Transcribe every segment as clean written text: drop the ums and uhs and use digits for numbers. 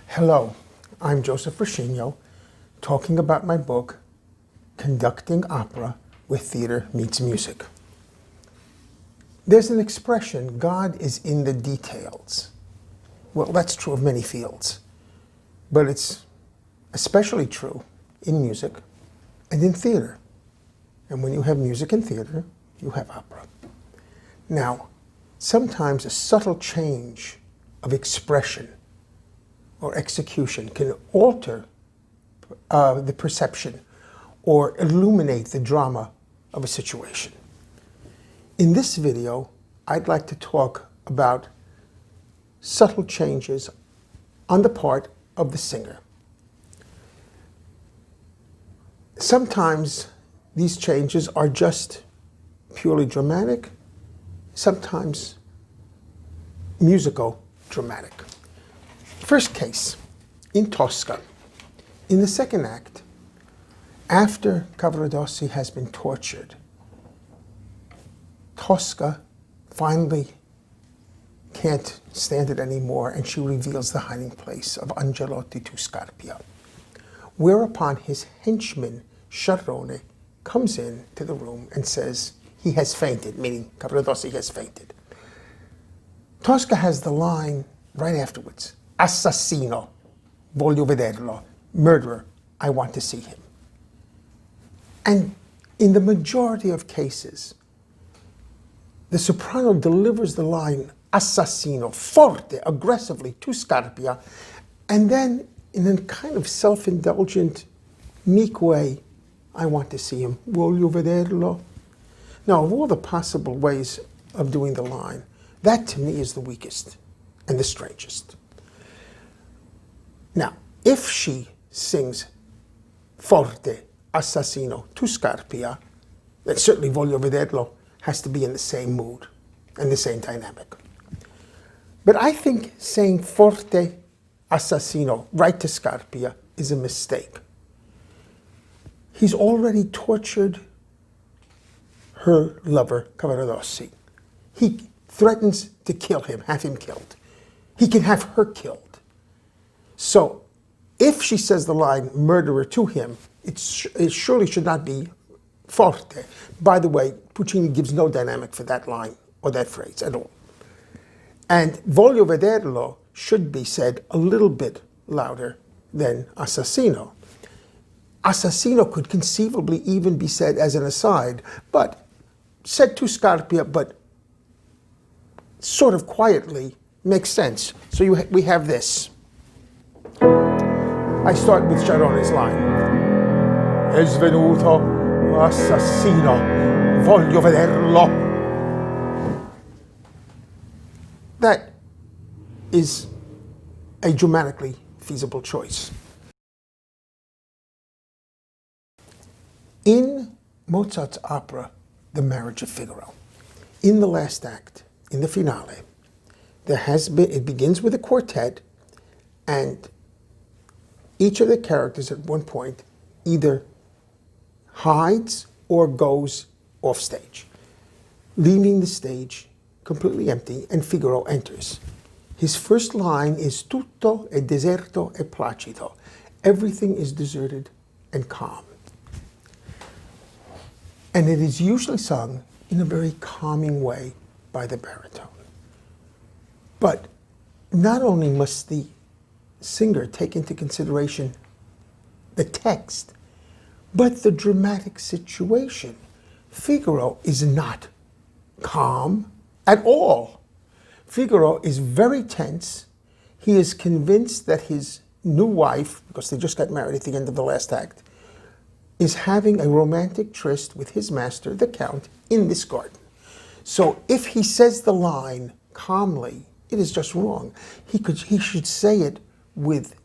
Hello, I'm Joseph Rescigno, talking about my book, Conducting Opera with Theater Meets Music. There's an expression, God is in the details. Well, that's true of many fields, but it's especially true in music and in theater. And when you have music and theater, you have opera. Now, sometimes a subtle change of expression or execution can alter the perception or illuminate the drama of a situation. In this video, I'd like to talk about subtle changes on the part of the singer. Sometimes these changes are just purely dramatic, sometimes musical dramatic. First case, in Tosca. In the second act, after Cavaradossi has been tortured, Tosca finally can't stand it anymore, and she reveals the hiding place of Angelotti to Scarpia. Whereupon his henchman, Sciarrone, comes in to the room and says he has fainted, meaning Cavaradossi has fainted. Tosca has the line right afterwards, Assassino, voglio vederlo, murderer, I want to see him. And in the majority of cases, the soprano delivers the line assassino, forte, aggressively to Scarpia, and then in a kind of self-indulgent, meek way, I want to see him, voglio vederlo. Now, of all the possible ways of doing the line, that to me is the weakest and the strangest. Now, if she sings forte, assassino to Scarpia, then certainly voglio vederlo has to be in the same mood and the same dynamic. But I think saying forte, assassino right to Scarpia is a mistake. He's already tortured her lover, Cavaradossi. He threatens to kill him, have him killed. He can have her killed. So if she says the line murderer to him, it surely should not be forte. By the way, Puccini gives no dynamic for that line or that phrase at all. And voglio vederlo should be said a little bit louder than assassino. Assassino could conceivably even be said as an aside, but said to Scarpia, but sort of quietly, makes sense. So we have this. I start with Sciarrone's line. È svenuto assassino, voglio vederlo. That is a dramatically feasible choice. In Mozart's opera, The Marriage of Figaro, in the last act, in the finale, it begins with a quartet, and each of the characters at one point either hides or goes off stage, leaving the stage completely empty, and Figaro enters. His first line is tutto è deserto e placido. Everything is deserted and calm. And it is usually sung in a very calming way by the baritone. But not only must the singer take into consideration the text, but the dramatic situation. Figaro is not calm at all. Figaro is very tense. He is convinced that his new wife, because they just got married at the end of the last act, is having a romantic tryst with his master, the Count, in this garden. So if he says the line calmly, it is just wrong. He should say it with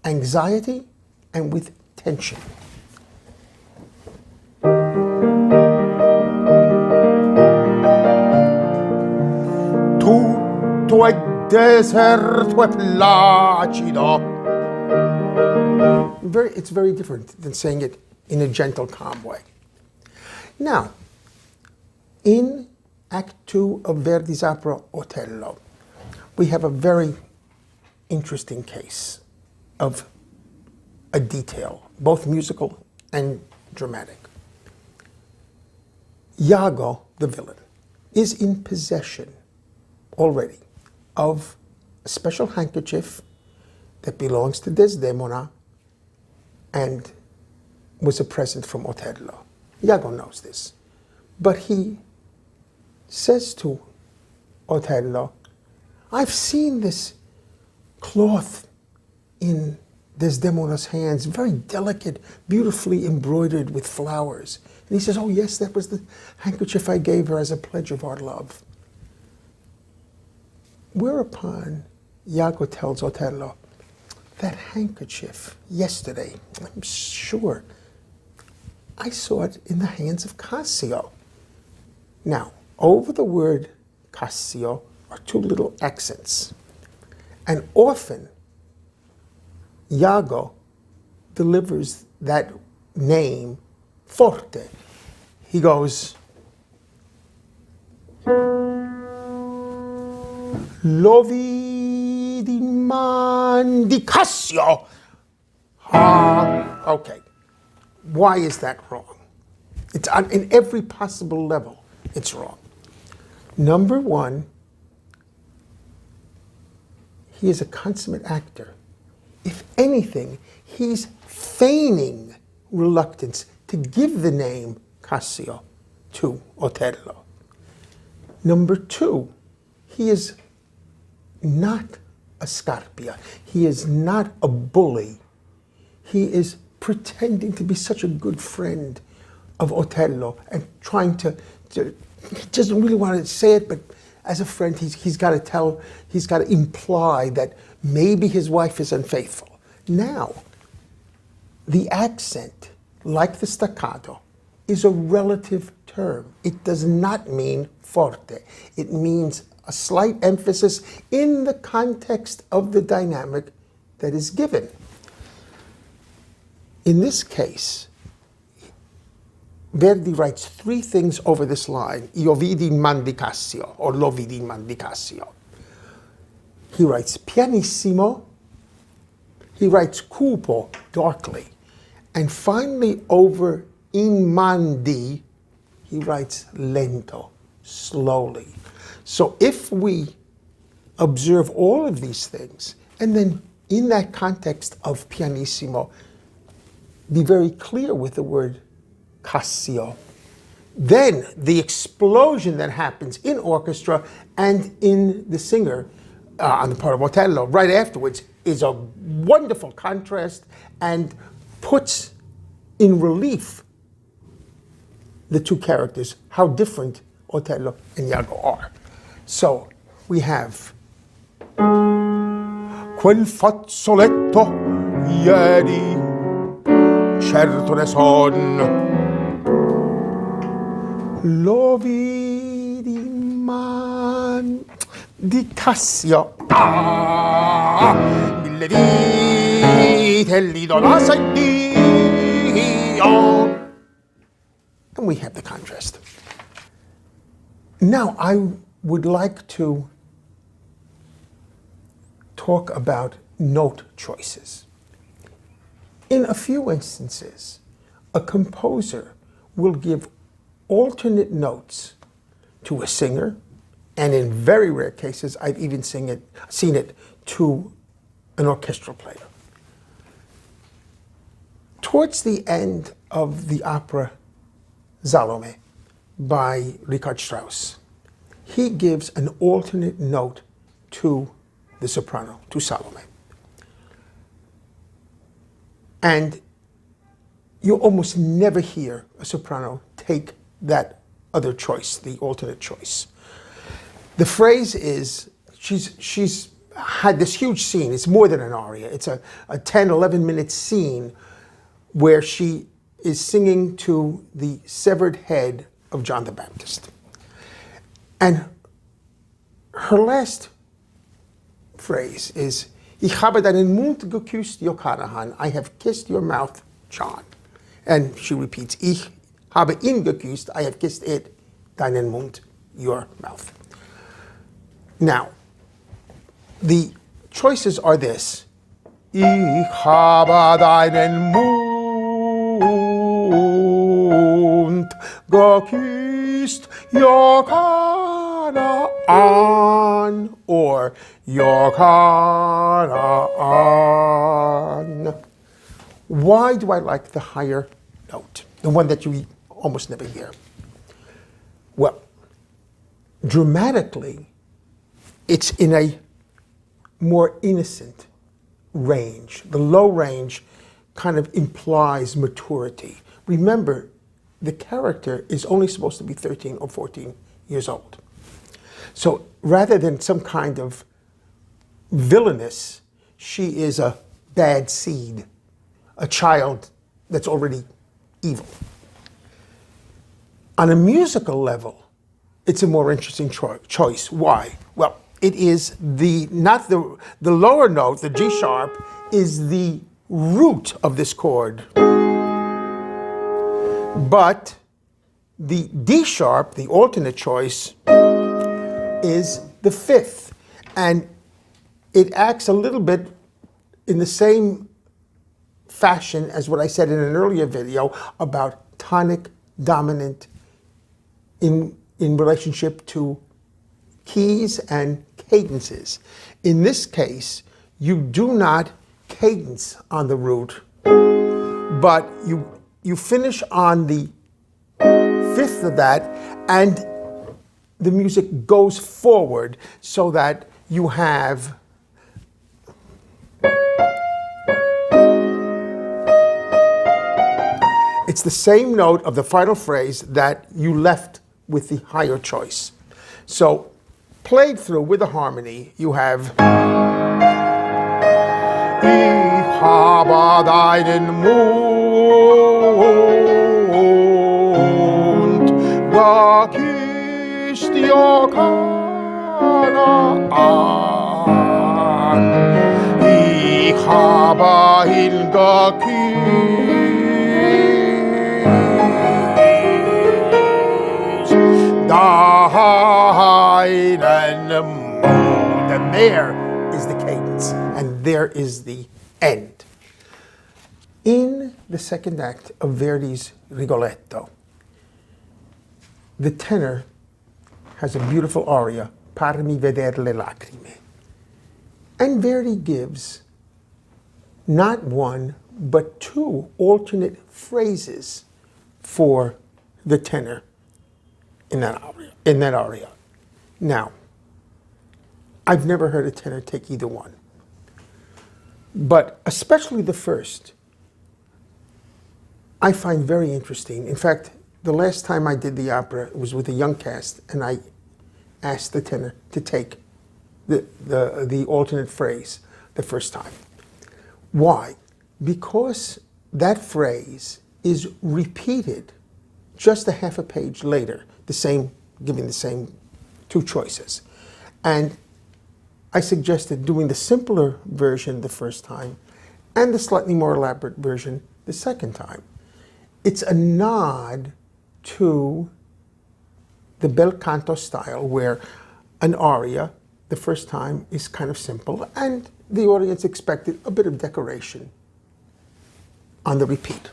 anxiety and with tension. tu è deserto e placido. It's very different than saying it in a gentle, calm way. Now, in Act 2 of Verdi's opera Otello, we have a very interesting case of a detail, both musical and dramatic. Iago, the villain, is in possession already of a special handkerchief that belongs to Desdemona and was a present from Otello. Iago knows this, but he says to Otello, I've seen this cloth in Desdemona's hands, very delicate, beautifully embroidered with flowers. And he says, oh yes, that was the handkerchief I gave her as a pledge of our love. Whereupon Iago tells Otello, that handkerchief yesterday, I'm sure, I saw it in the hands of Cassio. Now, over the word Cassio are two little accents. And often, Iago delivers that name forte. He goes, Lo vidi man di Cassio. Okay. Why is that wrong? It's in every possible level, it's wrong. Number one, he is a consummate actor. If anything, he's feigning reluctance to give the name Cassio to Otello. Number two, he is not a Scarpia. He is not a bully. He is pretending to be such a good friend of Otello and trying to he doesn't really want to say it, but as a friend, he's got to imply that maybe his wife is unfaithful. Now, the accent, like the staccato, is a relative term. It does not mean forte. It means a slight emphasis in the context of the dynamic that is given. In this case, Verdi writes three things over this line, Io vidi in man di Cassio, or Lo vidi in man di Cassio. He writes pianissimo, he writes cupo, darkly, and finally over in man di, he writes lento, slowly. So if we observe all of these things, and then in that context of pianissimo, be very clear with the word Cassio, then the explosion that happens in orchestra and in the singer on the part of Otello right afterwards is a wonderful contrast and puts in relief the two characters, how different Otello and Iago are. So we have quel fazzoletto ieri, certo ne son, lo vidi man di Cassio, mille vite l'idola sei Dio. And we have the contrast. Now I would like to talk about note choices. In a few instances, a composer will give alternate notes to a singer, and in very rare cases, I've even seen it to an orchestral player. Towards the end of the opera Salome by Richard Strauss, he gives an alternate note to the soprano, to Salome. And you almost never hear a soprano take that other choice, the alternate choice. The phrase is, she's had this huge scene, it's more than an aria, it's a 10, 11-minute scene where she is singing to the severed head of John the Baptist. And her last phrase is Ich habe deinen Mund geküsst, Johanna. I have kissed your mouth, John. And she repeats, Ich habe ihn geküsst, I have kissed it, deinen Mund, your mouth. Now, the choices are this. Ich habe deinen Mund geküsst, Johanna, or Johanna. Why do I like the higher note, the one that you almost never hear? Well, dramatically, it's in a more innocent range. The low range kind of implies maturity. Remember, the character is only supposed to be 13 or 14 years old. So rather than some kind of villainess, she is a bad seed, a child that's already evil. On a musical level, it's a more interesting choice. Why? Well, it is not the lower note, the G sharp, is the root of this chord. But the D sharp, the alternate choice, is the fifth. And it acts a little bit in the same fashion as what I said in an earlier video about tonic dominant in relationship to keys and cadences. In this case, you do not cadence on the root, but you finish on the fifth of that, and the music goes forward so that you have it's the same note of the final phrase that you left with the higher choice. So played through with the harmony, you have Ich habe deinen Mund geküsst, Johanna. Ich habe ihn geküsst, deinen Mund. And there is the cadence, and there is the end. In the second act of Verdi's Rigoletto, the tenor has a beautiful aria, Farmi veder le lacrime. And Verdi gives not one, but two alternate phrases for the tenor in that aria. Now, I've never heard a tenor take either one. But especially the first, I find very interesting. In fact, the last time I did the opera, it was with a young cast, and I asked the tenor to take the alternate phrase the first time. Why? Because that phrase is repeated just a half a page later, giving the same two choices. And I suggested doing the simpler version the first time and the slightly more elaborate version the second time. It's a nod to the bel canto style, where an aria the first time is kind of simple and the audience expected a bit of decoration on the repeat.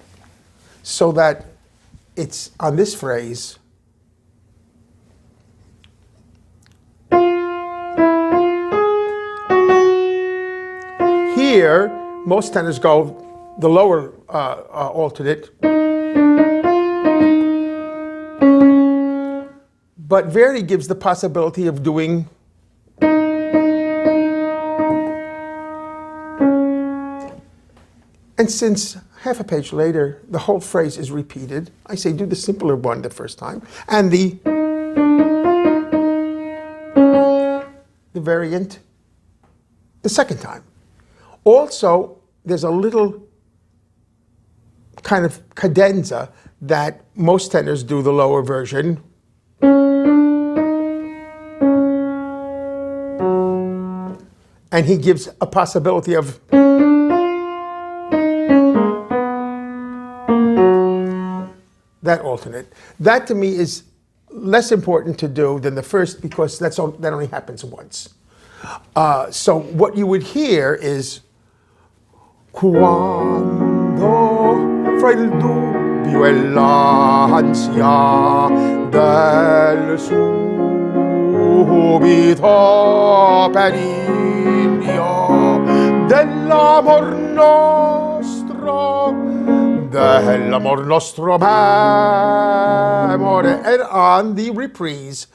So that it's on this phrase, here, most tenors go the lower alternate, but Verdi gives the possibility of doing and since half a page later the whole phrase is repeated, I say do the simpler one the first time and the variant the second time. Also, there's a little kind of cadenza that most tenors do the lower version. And he gives a possibility of that alternate. That to me is less important to do than the first because that only happens once. So what you would hear is Quando fra il dubbio e l'ansia del subito periglio dell'amor nostro memore, and on the reprise,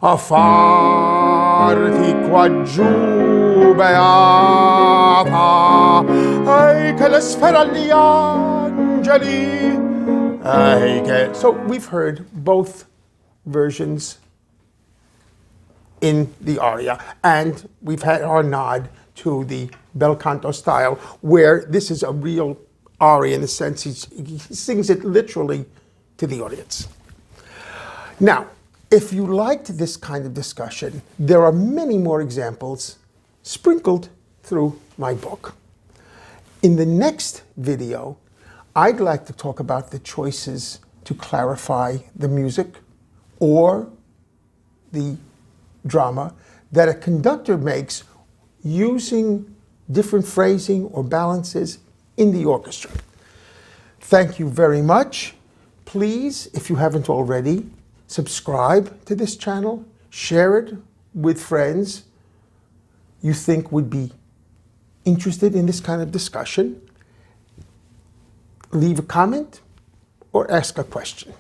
a farti qua giù beata, ei che le sfera gli angeli, ei che... So we've heard both versions in the aria, and we've had our nod to the bel canto style, where this is a real aria in the sense he sings it literally to the audience. Now, if you liked this kind of discussion, there are many more examples sprinkled through my book. In the next video, I'd like to talk about the choices to clarify the music or the drama that a conductor makes using different phrasing or balances in the orchestra. Thank you very much. Please, if you haven't already, subscribe to this channel, share it with friends you think would be interested in this kind of discussion. Leave a comment or ask a question.